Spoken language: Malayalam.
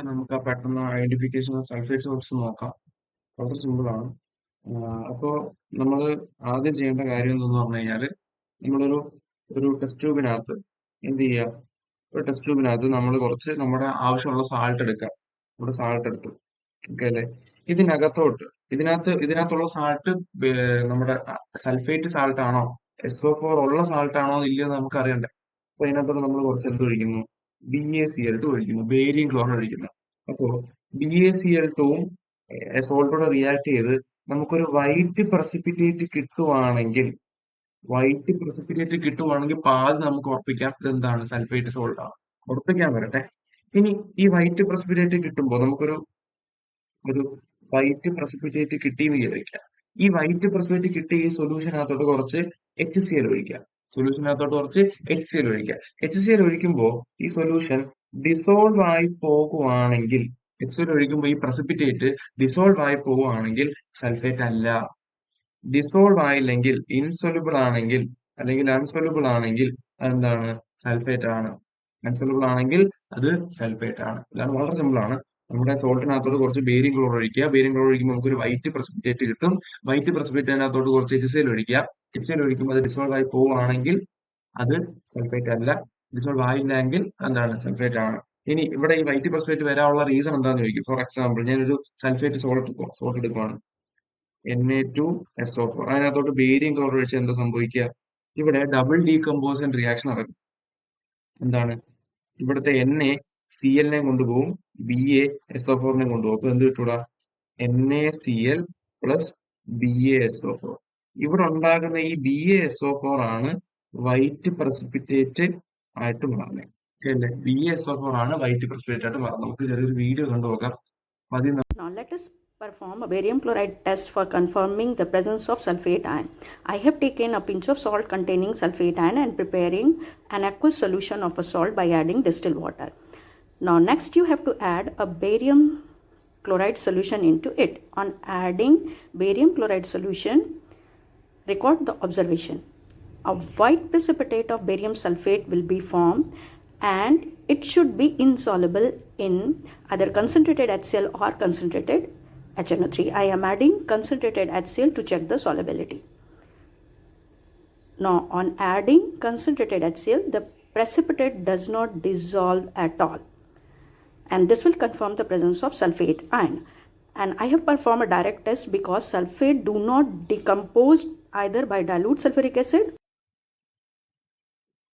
നമുക്ക് ആ പെട്ടെന്ന് ഐഡന്റിഫിക്കേഷൻ ഓഫ് സൾഫേറ്റ് സോൾട്ട്സ് നോക്കാം. വളരെ സിമ്പിൾ ആണ്. അപ്പോൾ നമ്മൾ ആദ്യം ചെയ്യേണ്ട കാര്യം എന്തെന്ന് പറഞ്ഞു കഴിഞ്ഞാൽ നമ്മളൊരു ഒരു ടെസ്റ്റ് ട്യൂബിനകത്ത് എന്ത് ചെയ്യുക, ഒരു ടെസ്റ്റ് ട്യൂബിനകത്ത് നമ്മൾ കുറച്ച് നമ്മുടെ ആവശ്യമുള്ള സാൾട്ട് എടുക്കുക. നമ്മുടെ സാൾട്ട് എടുത്തു, ഓക്കെ അല്ലേ? ഇതിനകത്തുള്ള സാൾട്ട് നമ്മുടെ സൾഫേറ്റ് സാൾട്ട് ആണോ, SO4 ഉള്ള സാൾട്ട് ആണോ ഇല്ലയോ എന്ന് നമുക്ക് അറിയണ്ടേ. അപ്പൊ അതിനകത്തോട് നമ്മൾ കുറച്ച് എന്ത് ഒഴിക്കുന്നു, BaCl2 ഒഴിക്കുന്നു, ബേരിയം ക്ലോറൈഡ് ഒഴിക്കുന്നു. അപ്പോ BaCl2വും സോൾട്ടോട് റിയാക്ട് ചെയ്ത് നമുക്കൊരു വൈറ്റ് പ്രസിപ്പിറ്റേറ്റ് കിട്ടുവാണെങ്കിൽ പാതി നമുക്ക് ഉറപ്പിക്കാം ഇതെന്താണ്, സൾഫേറ്റ് സോൾട്ട് ആണ്. ഉറപ്പിക്കാൻ വരട്ടെ. ഇനി ഈ വൈറ്റ് പ്രസിപ്പിറ്റേറ്റ് കിട്ടുമ്പോൾ നമുക്കൊരു ഒരു വൈറ്റ് പ്രസിപ്പിറ്റേറ്റ് കിട്ടിയെന്ന് വിചാരിക്കാം. ഈ വൈറ്റ് പ്രസിപ്പിറ്റേറ്റ് കിട്ടിയ ഈ സൊല്യൂഷനകത്തോട്ട് കുറച്ച് HCl ഒഴിക്കുക. HCl ഒഴിക്കുമ്പോൾ ഈ സൊല്യൂഷൻ ഡിസോൾവ് ആയി പോകുവാണെങ്കിൽ, HCl ഒഴിക്കുമ്പോൾ ഈ പ്രസിപ്പിറ്റേറ്റ് ഡിസോൾവ് ആയി പോവുകയാണെങ്കിൽ സൾഫേറ്റ് അല്ല. ഡിസോൾവ് ആയില്ലെങ്കിൽ, ഇൻസൊല്യൂബിൾ ആണെങ്കിൽ അല്ലെങ്കിൽ അൺസൊല്യൂബിൾ ആണെങ്കിൽ അതെന്താണ്, സൾഫേറ്റ് ആണ്. അൺസൊല്യൂബിൾ ആണെങ്കിൽ അത് സൾഫേറ്റ് ആണ്. ഇതാണ്, വളരെ സിമ്പിൾ ആണ്. നമ്മുടെ സോൾട്ടിനകത്തോട്ട് കുറച്ച് ബേരിയം ക്ലോറൈഡ് ഒഴിക്കുക. ബേരിയം ക്ലോറൈഡ് ഒഴിക്കുമ്പോൾ നമുക്ക് ഒരു വൈറ്റ് പ്രസിപ്പിറ്റേറ്റ് കിട്ടും. വൈറ്റ് പ്രസിപ്പിറ്റേറ്റിനകത്തോട്ട് കുറച്ച് HCl ഒഴിക്കുക. HCl ഒഴിക്കുമ്പോൾ അത് ഡിസോൾവ് ആയി പോവുകയാണെങ്കിൽ അത് സൾഫേറ്റ് അല്ല. ഡിസോൾവ് ആയില്ലെങ്കിൽ എന്താണ്, സൾഫേറ്റ് ആണ്. ഇനി ഇവിടെ ഈ വൈറ്റ് പ്രസിപ്പിറ്റേറ്റ് വരാനുള്ള റീസൺ എന്താണെന്ന് ചോദിക്കും. ഫോർ എക്സാമ്പിൾ, ഞാനൊരു സൾഫേറ്റ് സോൾട്ട് എടുക്കുവാണ്, Na2SO4. അതിനകത്തോട്ട് ബേരിയം ക്ലോറൈഡ് ഒഴിച്ച് എന്താ സംഭവിക്കുക, ഇവിടെ ഡബിൾ ഡീകമ്പോസിഷൻ റിയാക്ഷൻ നടക്കും. എന്താണ്, ഇവിടുത്തെ NaCl കൊണ്ടുപോകും, BaSO4 കൊണ്ടുപോകും. അപ്പൊ എന്ത് കിട്ടൂടാ, NaCl പ്ലസ് BaSO4. ഇവിടെ ഉണ്ടാകുന്ന ഈ BaSO4 ആണ് വൈറ്റ് പ്രസിപ്പിറ്റേറ്റ് ആയിട്ട് മാറുന്നത്, അല്ലേ? BaSO4 ആണ് വൈറ്റ് പ്രസിപ്പിറ്റേറ്റ് ആയിട്ട് മാറുന്നത്. നമുക്ക് ചെറിയൊരു വീഡിയോ കണ്ടു നോക്കാം. Now let us perform a barium chloride test for confirming the presence of sulfate ion. I have taken a pinch of salt containing sulfate ion and preparing an aqueous solution of a salt by adding distilled water. Now next you have to add a barium chloride solution into it. On adding barium chloride solution, record the observation. A white precipitate of barium sulfate will be formed and it should be insoluble in either concentrated HCl or concentrated HNO3. I am adding concentrated HCl to check the solubility. Now on adding concentrated HCl, the precipitate does not dissolve at all, and this will confirm the presence of sulfate ion. And I have performed a direct test because sulfate do not decompose either by dilute sulfuric acid